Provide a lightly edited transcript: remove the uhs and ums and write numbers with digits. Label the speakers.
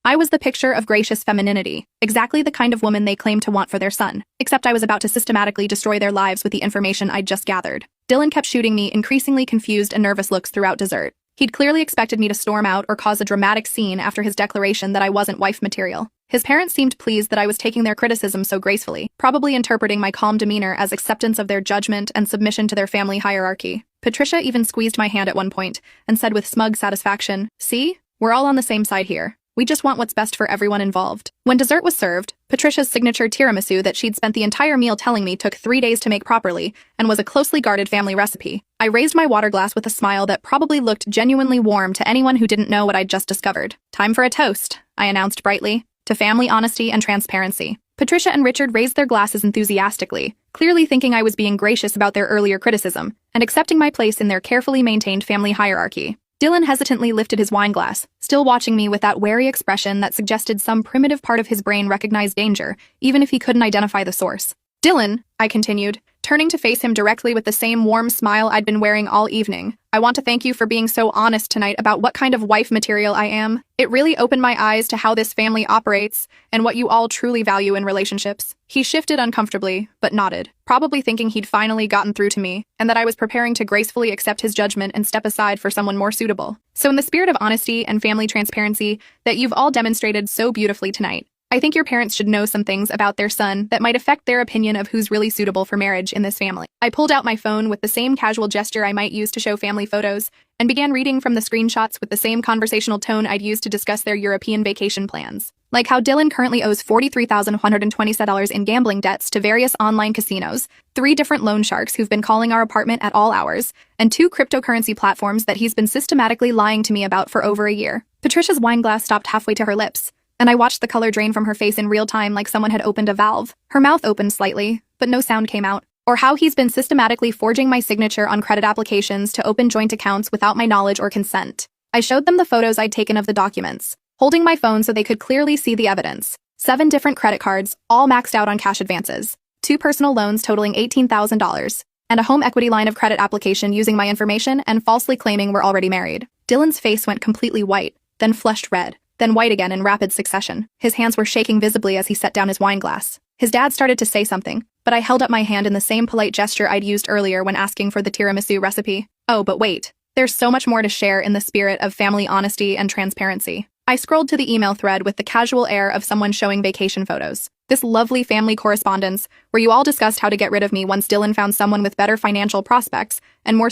Speaker 1: I was the picture of gracious femininity, exactly the kind of woman they claimed to want for their son, except I was about to systematically destroy their lives with the information I'd just gathered. Dylan kept shooting me increasingly confused and nervous looks throughout dessert. He'd clearly expected me to storm out or cause a dramatic scene after his declaration that I wasn't wife material. His parents seemed pleased that I was taking their criticism so gracefully, probably interpreting my calm demeanor as acceptance of their judgment and submission to their family hierarchy. Patricia even squeezed my hand at one point and said with smug satisfaction, "See? We're all on the same side here. We just want what's best for everyone involved." When dessert was served, Patricia's signature tiramisu that she'd spent the entire meal telling me took 3 days to make properly and was a closely guarded family recipe. I raised my water glass with a smile that probably looked genuinely warm to anyone who didn't know what I'd just discovered. "Time for a toast," I announced brightly, "to family honesty and transparency." Patricia and Richard raised their glasses enthusiastically, clearly thinking I was being gracious about their earlier criticism and accepting my place in their carefully maintained family hierarchy. Dylan hesitantly lifted his wine glass, still watching me with that wary expression that suggested some primitive part of his brain recognized danger, even if he couldn't identify the source. "Dylan," I continued, turning to face him directly with the same warm smile I'd been wearing all evening, "I want to thank you for being so honest tonight about what kind of wife material I am. It really opened my eyes to how this family operates and what you all truly value in relationships." He shifted uncomfortably, but nodded, probably thinking he'd finally gotten through to me, and that I was preparing to gracefully accept his judgment and step aside for someone more suitable. "So in the spirit of honesty and family transparency that you've all demonstrated so beautifully tonight, I think your parents should know some things about their son that might affect their opinion of who's really suitable for marriage in this family." I pulled out my phone with the same casual gesture I might use to show family photos and began reading from the screenshots with the same conversational tone I'd used to discuss their European vacation plans. Like how Dylan currently owes $43,127 in gambling debts to various online casinos, 3 different loan sharks who've been calling our apartment at all hours, and 2 cryptocurrency platforms that he's been systematically lying to me about for over a year. Patricia's wine glass stopped halfway to her lips, and I watched the color drain from her face in real time like someone had opened a valve. Her mouth opened slightly, but no sound came out. Or how he's been systematically forging my signature on credit applications to open joint accounts without my knowledge or consent. I showed them the photos I'd taken of the documents, holding my phone so they could clearly see the evidence. 7 different credit cards, all maxed out on cash advances, 2 personal loans totaling $18,000, and a home equity line of credit application using my information and falsely claiming we're already married. Dylan's face went completely white, then flushed red, then white again in rapid succession. His hands were shaking visibly as he set down his wine glass. His dad started to say something, but I held up my hand in the same polite gesture I'd used earlier when asking for the tiramisu recipe. Oh, but wait. There's so much more to share in the spirit of family honesty and transparency. I scrolled to the email thread with the casual air of someone showing vacation photos. This lovely family correspondence, where you all discussed how to get rid of me once Dylan found someone with better financial prospects and more